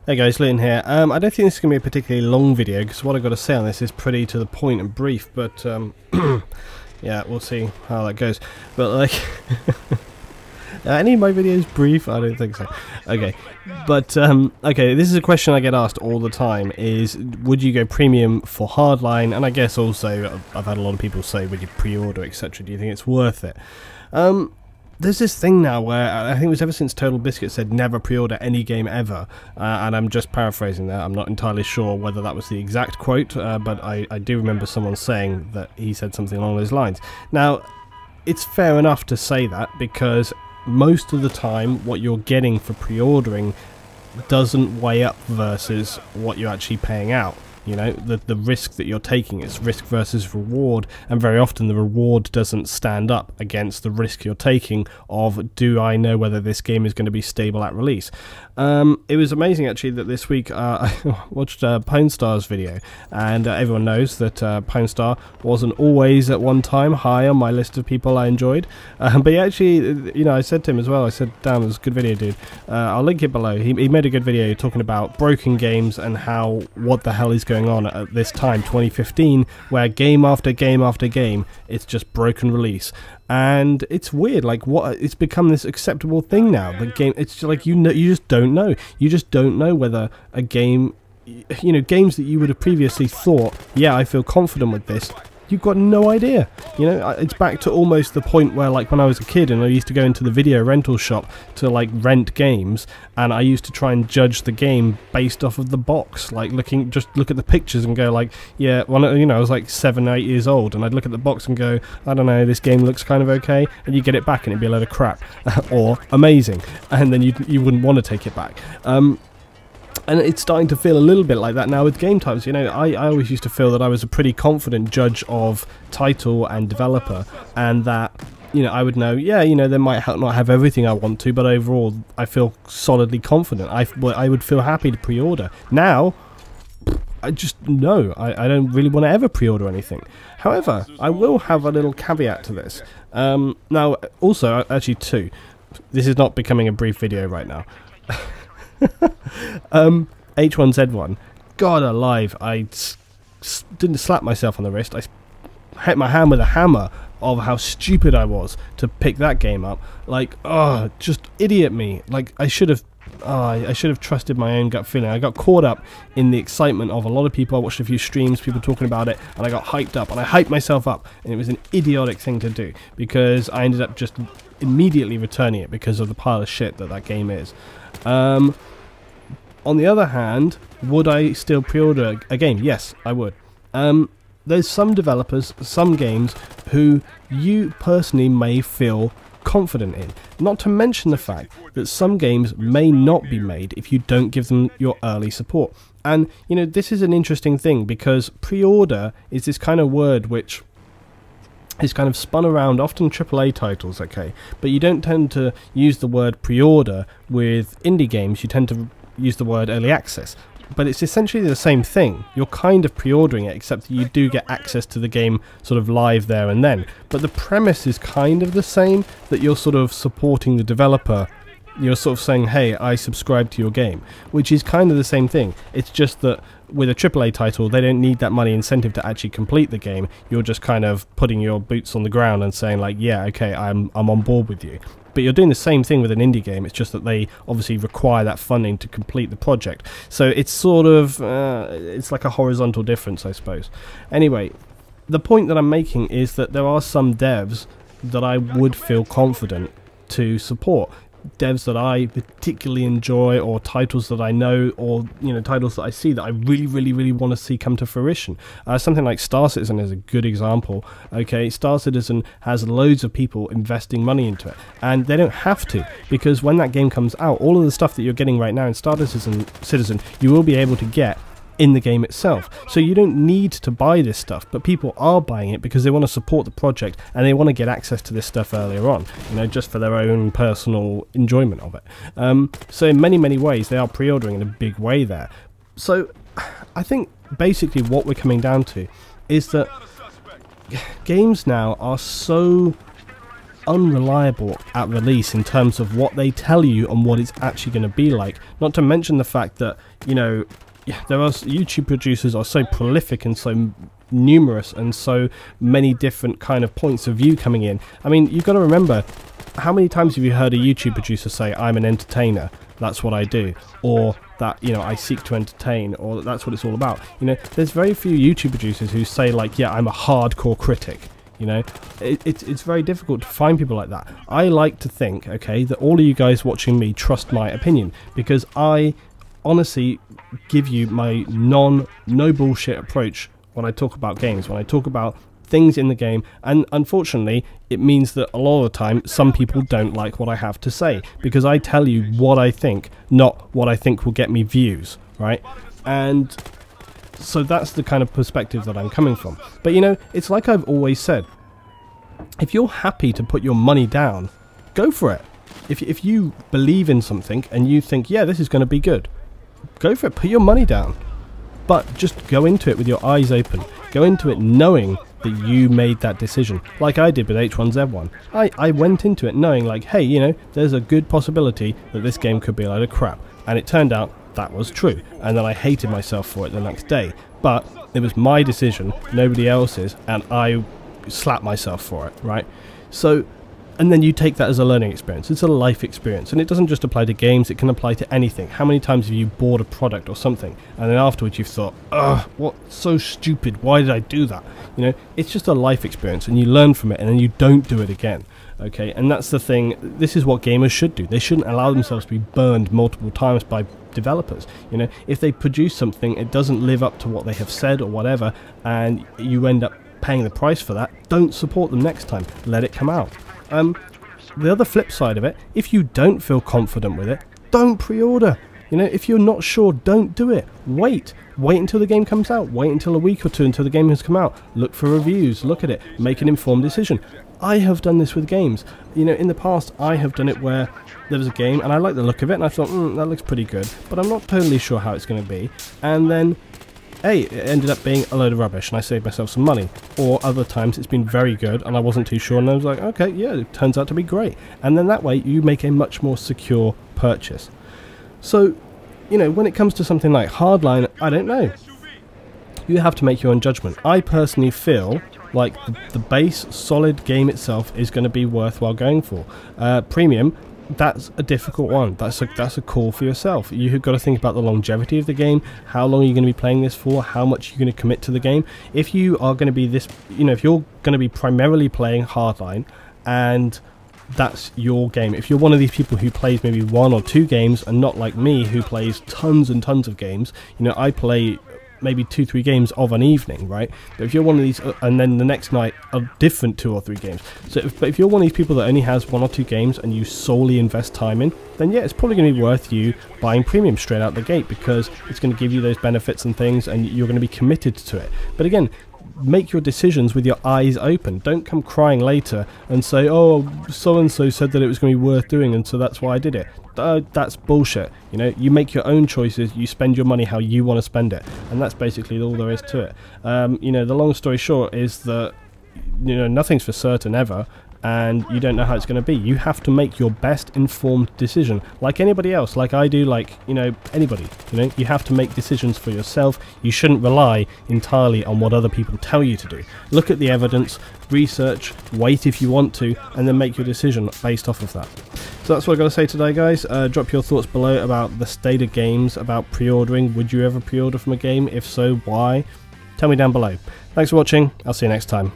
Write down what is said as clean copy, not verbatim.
Hey guys, Luton here. I don't think this is going to be a particularly long video because what I've got to say on this is pretty to the point and brief, but yeah, we'll see how that goes. But like, any of my videos brief? I don't think so. Okay, but okay, this is a question I get asked all the time: is would you go premium for Hardline? And I guess also I've had a lot of people say, would you pre-order, etc. Do you think it's worth it? There's this thing now where I think it was ever since Total Biscuit said never pre-order any game ever, and I'm just paraphrasing that. I'm not entirely sure whether that was the exact quote, but I do remember someone saying that he said something along those lines. Now, it's fair enough to say that because most of the time what you're getting for pre-ordering doesn't weigh up versus what you're actually paying out. You know, the risk that you're taking is risk versus reward, and very often the reward doesn't stand up against the risk you're taking of, do I know whether this game is going to be stable at release? It was amazing actually that this week I watched Pwn Star's video, and everyone knows that Pwn Star wasn't always at one time high on my list of people I enjoyed, but he actually, you know, I said to him as well, I said, damn, it was a good video, dude. I'll link it below. He made a good video talking about broken games and how, what the hell is going on at this time, 2015, where game after game after game it's just broken release. And it's weird, like, what, it's become this acceptable thing now. The game, it's just like, you know, you just don't know whether a game, you know, games that you would have previously thought, yeah, I feel confident with this, you've got no idea. You know, it's back to almost the point where, like, when I was a kid and I used to go into the video rental shop to, like, rent games, and I used to try and judge the game based off of the box, like, just look at the pictures and go, like, yeah, well, you know, I was like 7, 8 years old, and I'd look at the box and go, I don't know, this game looks kind of okay, and you get it back and it'd be a load of crap, or amazing, and then you wouldn't want to take it back. And it's starting to feel a little bit like that now with game types. You know, I always used to feel that I was a pretty confident judge of title and developer, and that, you know, I would know, yeah, you know, they might not have everything I want to, but overall I feel solidly confident. I would feel happy to pre-order. Now, I just know I don't really want to ever pre-order anything. However, I will have a little caveat to this. Now, also, actually two. This is not becoming a brief video right now. H1Z1, God alive, I didn't slap myself on the wrist, I hit my hand with a hammer of how stupid I was to pick that game up. Like, oh, just idiot me. Like, I should have trusted my own gut feeling. I got caught up in the excitement of a lot of people. I watched a few streams, people talking about it, and I got hyped up, and I hyped myself up, and it was an idiotic thing to do, because I ended up just immediately returning it because of the pile of shit that game is. On the other hand, would I still pre-order a game? Yes, I would. There's some developers, some games, who you personally may feel confident in. Not to mention the fact that some games may not be made if you don't give them your early support. And, you know, this is an interesting thing, because pre-order is this kind of word which is kind of spun around, often AAA titles, okay, but you don't tend to use the word pre-order with indie games, you tend to use the word early access. But it's essentially the same thing. You're kind of pre-ordering it, except that you do get access to the game sort of live there and then. But the premise is kind of the same, that you're sort of supporting the developer. You're sort of saying, hey, I subscribe to your game, which is kind of the same thing. It's just that with a AAA title, they don't need that money incentive to actually complete the game. You're just kind of putting your boots on the ground and saying, like, yeah, okay, I'm on board with you. But you're doing the same thing with an indie game. It's just that they obviously require that funding to complete the project. So it's sort of, it's like a horizontal difference, I suppose. Anyway, the point that I'm making is that there are some devs that I would feel confident to support. Devs that I particularly enjoy, or titles that I know, or, you know, titles that I see that I really want to see come to fruition. Something like Star Citizen is a good example. Okay, Star Citizen has loads of people investing money into it, and they don't have to, because when that game comes out, all of the stuff that you're getting right now in Star Citizen you will be able to get in the game itself. So you don't need to buy this stuff, but people are buying it because they want to support the project and they want to get access to this stuff earlier on, you know, just for their own personal enjoyment of it. So in many ways they are pre-ordering in a big way there. So I think basically what we're coming down to is that games now are so unreliable at release in terms of what they tell you and what it's actually going to be like. Not to mention the fact that, you know, there are YouTube producers are so prolific and so numerous and so many different kind of points of view coming in. I mean, you've got to remember, how many times have you heard a YouTube producer say, I'm an entertainer, that's what I do, or that, you know, I seek to entertain, or that's what it's all about. You know, there's very few YouTube producers who say like, yeah, I'm a hardcore critic. You know, it's very difficult to find people like that. I like to think, okay, that all of you guys watching me trust my opinion, because I honestly give you my no bullshit approach when I talk about games, when I talk about things in the game, and unfortunately it means that a lot of the time some people don't like what I have to say, because I tell you what I think, not what I think will get me views, right? And so that's the kind of perspective that I'm coming from. But you know, it's like I've always said, if you're happy to put your money down, go for it. If you believe in something and you think, yeah, this is going to be good, go for it, put your money down. But just go into it with your eyes open. Go into it knowing that you made that decision, like I did with H1Z1. I went into it knowing like, hey, you know, there's a good possibility that this game could be a load of crap. And it turned out that was true. And then I hated myself for it the next day. But it was my decision, nobody else's, and I slapped myself for it, right? So, and then you take that as a learning experience. It's a life experience, and it doesn't just apply to games, it can apply to anything. How many times have you bought a product or something, and then afterwards you've thought, ugh, what, so stupid, why did I do that? You know, it's just a life experience, and you learn from it, and then you don't do it again. Okay, and that's the thing. This is what gamers should do. They shouldn't allow themselves to be burned multiple times by developers. You know, if they produce something, it doesn't live up to what they have said or whatever, and you end up paying the price for that, don't support them next time. Let it come out. The other flip side of it, if you don't feel confident with it, don't pre-order. You know, if you're not sure, don't do it. Wait until the game comes out. Wait until a week or two until the game has come out. Look for reviews, look at it, make an informed decision. I have done this with games. You know, in the past, I have done it where there was a game and I liked the look of it and I thought, that looks pretty good, but I'm not totally sure how it's going to be. And then, hey, it ended up being a load of rubbish and I saved myself some money. Or other times it's been very good and I wasn't too sure and I was like, okay, yeah, it turns out to be great. And then that way you make a much more secure purchase. So, you know, when it comes to something like Hardline, I don't know. You have to make your own judgment. I personally feel like the base solid game itself is going to be worthwhile going for. Premium, that's a difficult one. That's a call for yourself. You've got to think about the longevity of the game. How long are you going to be playing this for? How much are you going to commit to the game? If you are going to be this, you know, if you're going to be primarily playing Hardline and that's your game, if you're one of these people who plays maybe 1 or 2 games and not like me who plays tons and tons of games, you know, I play maybe 2-3 games of an evening, right? But if you're one of these, and then the next night a different 2 or 3 games. So if you're one of these people that only has 1 or 2 games and you solely invest time in, then yeah, it's probably going to be worth you buying Premium straight out the gate, because it's going to give you those benefits and things and you're going to be committed to it. But again, make your decisions with your eyes open. Don't come crying later and say, oh, so-and-so said that it was going to be worth doing and so that's why I did it. That's bullshit. You know, you make your own choices, you spend your money how you want to spend it, and that's basically all there is to it. You know, the long story short is that, you know, nothing's for certain ever, and you don't know how it's going to be. You have to make your best informed decision, like anybody else, like I do, like, you know, anybody. You know, you have to make decisions for yourself. You shouldn't rely entirely on what other people tell you to do. Look at the evidence, research, wait if you want to, and then make your decision based off of that. So that's what I've got to say today, guys. Drop your thoughts below about the state of games, about pre-ordering. Would you ever pre-order from a game? If so, why? Tell me down below. Thanks for watching. I'll see you next time.